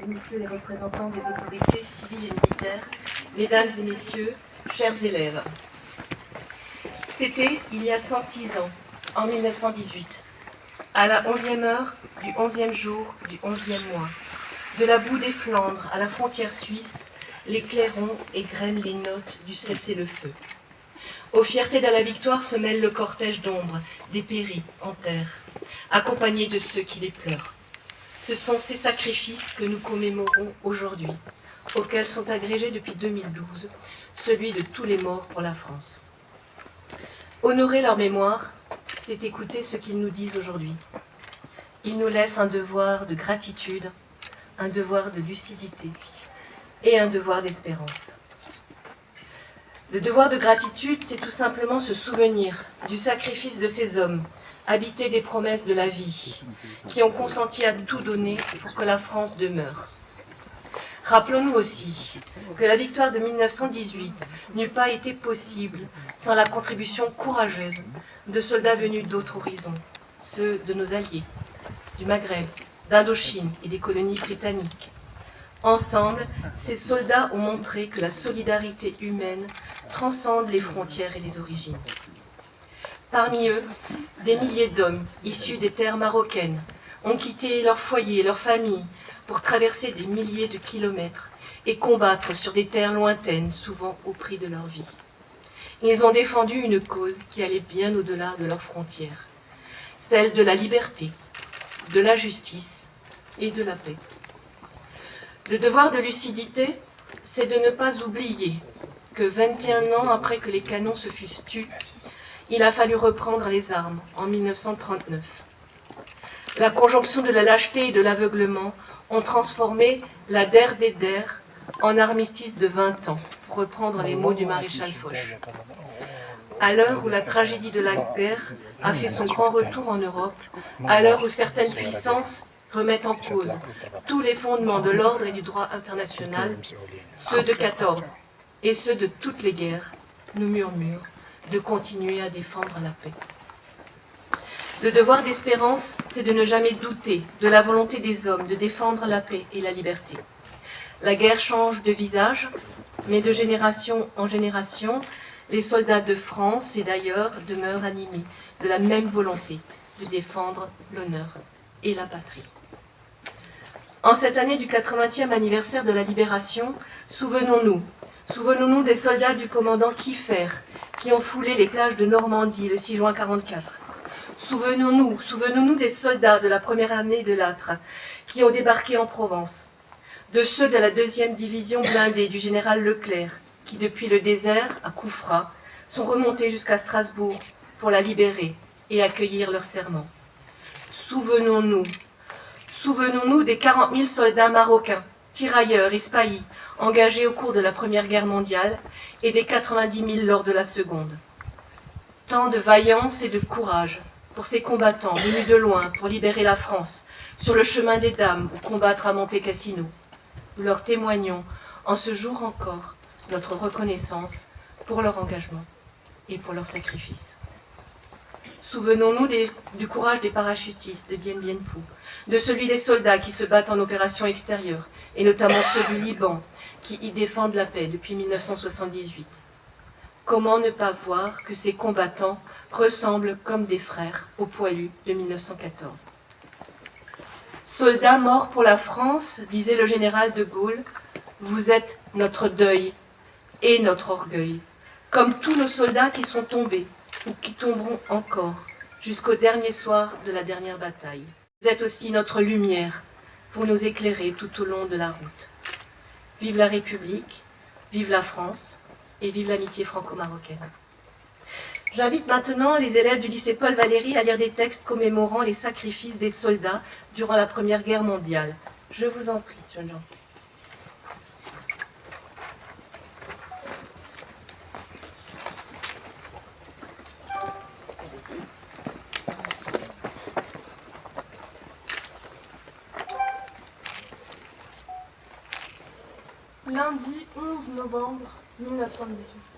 et messieurs les représentants des autorités civiles et militaires, mesdames et messieurs, chers élèves. C'était il y a 106 ans, en 1918, à la 11e heure du 11e jour du 11e mois. De la boue des Flandres à la frontière suisse, les clairons égrènent les notes du cessez-le-feu. Aux fiertés de la victoire se mêle le cortège d'ombre des péris en terre, accompagnés de ceux qui les pleurent. Ce sont ces sacrifices que nous commémorons aujourd'hui, auxquels sont agrégés depuis 2012 celui de tous les morts pour la France. Honorer leur mémoire, c'est écouter ce qu'ils nous disent aujourd'hui. Ils nous laissent un devoir de gratitude, un devoir de lucidité et un devoir d'espérance. Le devoir de gratitude, c'est tout simplement se souvenir du sacrifice de ces hommes, habités des promesses de la vie, qui ont consenti à tout donner pour que la France demeure. Rappelons-nous aussi que la victoire de 1918 n'eût pas été possible sans la contribution courageuse de soldats venus d'autres horizons, ceux de nos alliés, du Maghreb, d'Indochine et des colonies britanniques. Ensemble, ces soldats ont montré que la solidarité humaine transcende les frontières et les origines. Parmi eux, des milliers d'hommes issus des terres marocaines ont quitté leur foyer, leur famille, pour traverser des milliers de kilomètres et combattre sur des terres lointaines, souvent au prix de leur vie. Ils ont défendu une cause qui allait bien au-delà de leurs frontières, celle de la liberté, de la justice et de la paix. Le devoir de lucidité, c'est de ne pas oublier que 21 ans après que les canons se fussent tus, il a fallu reprendre les armes en 1939. La conjonction de la lâcheté et de l'aveuglement ont transformé la der des der en armistice de 20 ans, pour reprendre les mots du maréchal Foch. À l'heure où la tragédie de la guerre a fait son grand retour en Europe, à l'heure où certaines puissances remettent en cause tous les fondements de l'ordre et du droit international, ceux de 14 et ceux de toutes les guerres nous murmurent de continuer à défendre la paix. Le devoir d'espérance, c'est de ne jamais douter de la volonté des hommes de défendre la paix et la liberté. La guerre change de visage, mais de génération en génération, les soldats de France et d'ailleurs demeurent animés de la même volonté de défendre l'honneur et la patrie. En cette année du 80e anniversaire de la Libération, souvenons-nous des soldats du commandant Kieffer qui ont foulé les plages de Normandie le 6 juin 1944. Souvenons-nous des soldats de la première année de Lattre qui ont débarqué en Provence, de ceux de la 2e division blindée du général Leclerc qui, depuis le désert à Koufra, sont remontés jusqu'à Strasbourg pour la libérer et accueillir leur serment. Souvenons-nous des 40 000 soldats marocains, tirailleurs et spahis, engagés au cours de la Première Guerre mondiale et des 90 000 lors de la Seconde. Tant de vaillance et de courage pour ces combattants venus de loin pour libérer la France, sur le chemin des Dames ou combattre à Monte Cassino. Nous leur témoignons en ce jour encore notre reconnaissance pour leur engagement et pour leur sacrifice. Souvenons-nous du courage des parachutistes de Dien Bien Phu, de celui des soldats qui se battent en opération extérieure, et notamment ceux du Liban, qui y défendent la paix depuis 1978. Comment ne pas voir que ces combattants ressemblent comme des frères aux poilus de 1914. Soldats morts pour la France, disait le général de Gaulle, vous êtes notre deuil et notre orgueil, comme tous nos soldats qui sont tombés ou qui tomberont encore jusqu'au dernier soir de la dernière bataille. Vous êtes aussi notre lumière pour nous éclairer tout au long de la route. Vive la République, vive la France et vive l'amitié franco-marocaine. J'invite maintenant les élèves du lycée Paul Valéry à lire des textes commémorant les sacrifices des soldats durant la Première Guerre mondiale. Je vous en prie, jeunes gens. Lundi 11 novembre 1918.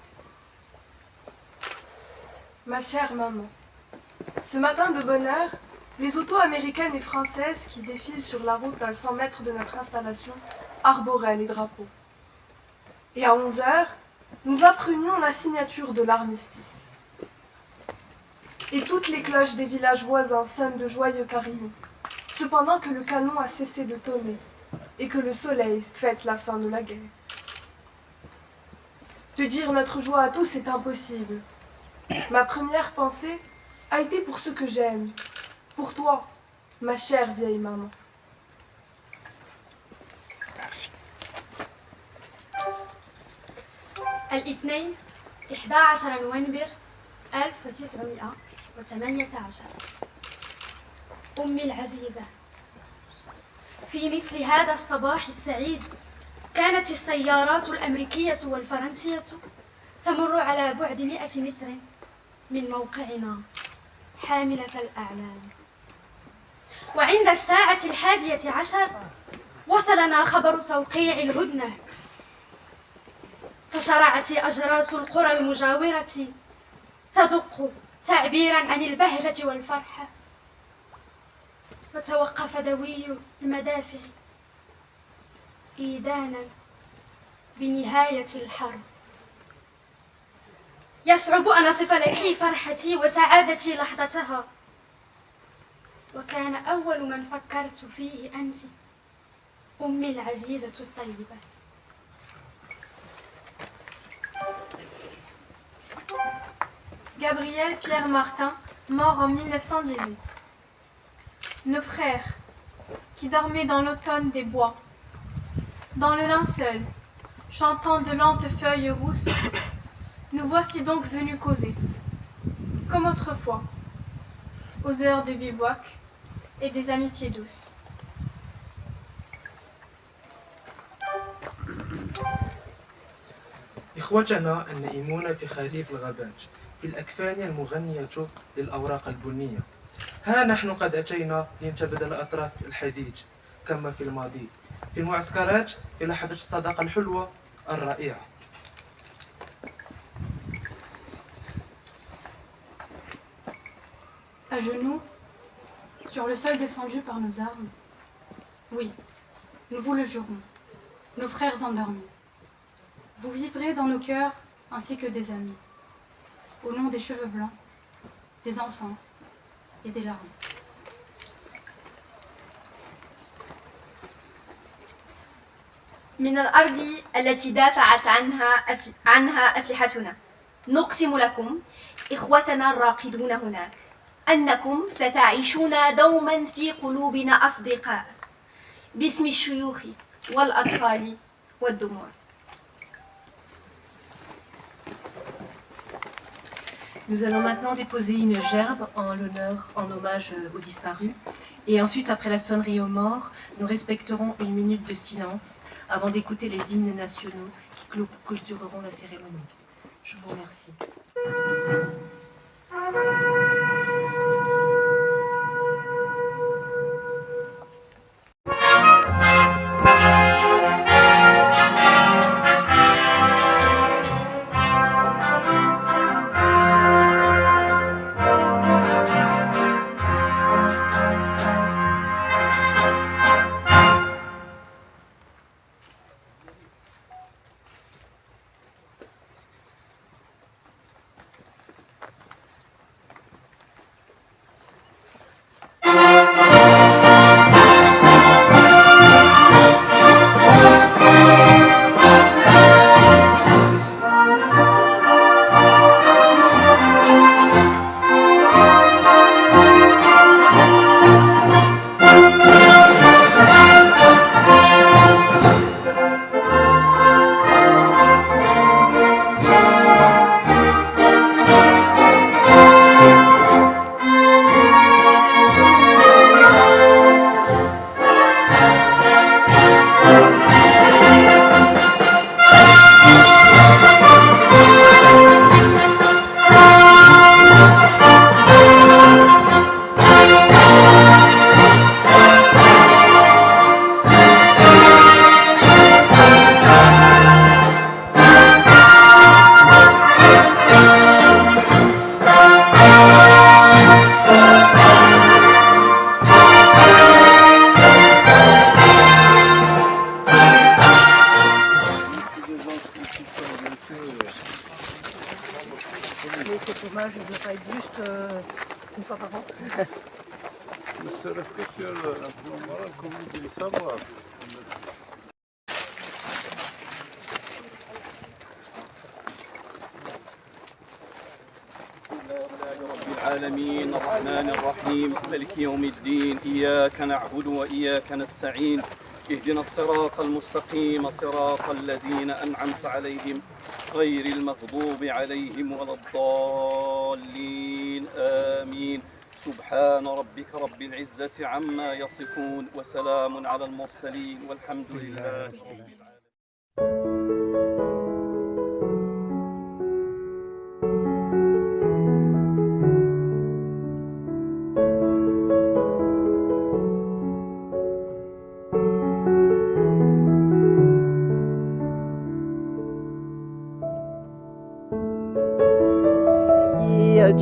Ma chère maman, ce matin de bonne heure, Les autos américaines et françaises qui défilent sur la route à 100 mètres de notre installation arboraient les drapeaux. Et à 11 heures, nous apprenions la signature de l'armistice. Et toutes les cloches des villages voisins sonnent de joyeux carillons, cependant que le canon a cessé de tonner et que le soleil fête la fin de la guerre. Te dire notre joie à tous est impossible. Ma première pensée a été pour ceux que j'aime, pour toi, ma chère vieille maman. الاثنين 11 نوفمبر 1918. أمي العزيزة، في مثل هذا الصباح السعيد كانت السيارات الأمريكية والفرنسية تمر على بعد 100 متر من موقعنا حاملة الأعلام. وعند الساعة 11 وصلنا خبر توقيع الهدنة، فشرعت أجراس القرى المجاورة تدق تعبيرا عن البهجة والفرحة، وتوقف دوي المدافع إيدانا بنهاية الحرب. يصعب أن أصف لك فرحتي وسعادتي لحظتها، وكان أول من فكرت فيه أنت، أمي العزيزة الطيبة. Gabriel Pierre Martin, mort en 1918. Nos frères, qui dormaient dans l'automne des bois, dans le linceul, chantant de lentes feuilles rousses, nous voici donc venus causer, comme autrefois, aux heures de bivouac et des amitiés douces. إخوتنا النائمون في خريف الغابات في الأكفان المغنية للأوراق البنية، ها نحن قد أتينا لنتبادل أطراف الحديث كما في الماضي في المعسكرات في لحظة الصداقة الحلوة الرائعة. À genoux, sur le sol défendu par nos armes, oui, nous vous le jurons, nos frères endormis. Vous vivrez dans nos cœurs ainsi que des amis, au nom des cheveux blancs, des enfants et des larmes. من الأرض التي دافعت عنها أسلحتنا، نقسم لكم إخوتنا الراقدون هناك أنكم ستعيشون دوما في قلوبنا أصدقاء، باسم الشيوخ والأطفال والدموع. Nous allons maintenant déposer une gerbe en l'honneur, en hommage aux disparus. Et ensuite, après la sonnerie aux morts, nous respecterons une minute de silence avant d'écouter les hymnes nationaux qui clôtureront la cérémonie. Je vous remercie. Mais cet hommage ne doit pas être juste une fois par an. Ne serait-ce que sur un plan moral, comme vous devez savoir. رب العالمين الرحمن الرحيم مالك يوم الدين إياك نعبد وإياك نستعين اهدنا الصراط المستقيم صراط الذين أنعمت عليهم غير المغضوب عليهم ولا الضالين آمين سبحان ربك رب العزة عما يصفون وسلام على المرسلين والحمد لله رب العالمين.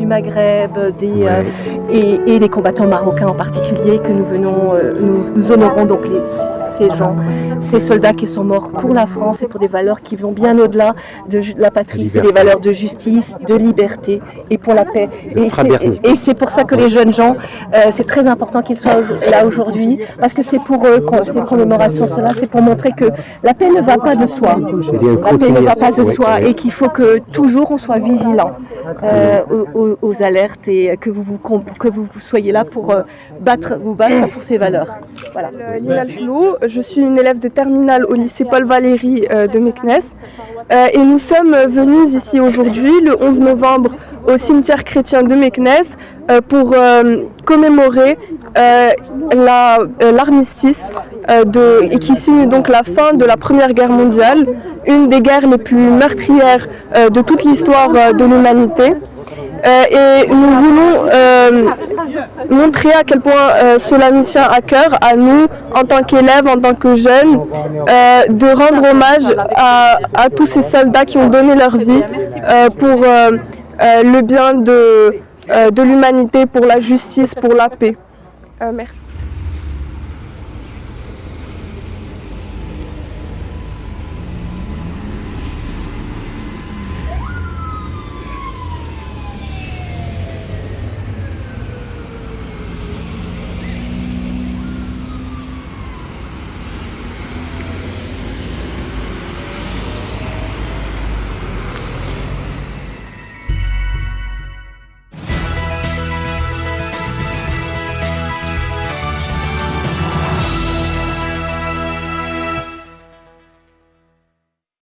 Du Maghreb et des combattants marocains en particulier que nous venons, nous honorons donc ces gens, ces soldats qui sont morts pour la France et pour des valeurs qui vont bien au-delà de la patrie, c'est des valeurs de justice, de liberté et pour la paix. Et c'est pour ça que les jeunes gens, c'est très important qu'ils soient là aujourd'hui, parce que c'est pour eux, ces commémorations, c'est pour montrer que la paix ne va pas de soi, la paix ne va pas de soi et qu'il faut que toujours on soit vigilant aux alertes et que vous soyez là pour vous battre pour ces valeurs. Voilà. Lina Alflou, je suis une élève de terminale au lycée Paul Valéry de Meknès et nous sommes venus ici aujourd'hui, le 11 novembre, au cimetière chrétien de Meknès pour commémorer l'armistice qui signe donc la fin de la Première Guerre mondiale, une des guerres les plus meurtrières de toute l'histoire de l'humanité. Et nous voulons montrer à quel point cela nous tient à cœur, à nous, en tant qu'élèves, en tant que jeunes, de rendre hommage à tous ces soldats qui ont donné leur vie pour le bien de l'humanité, pour la justice, pour la paix. Merci.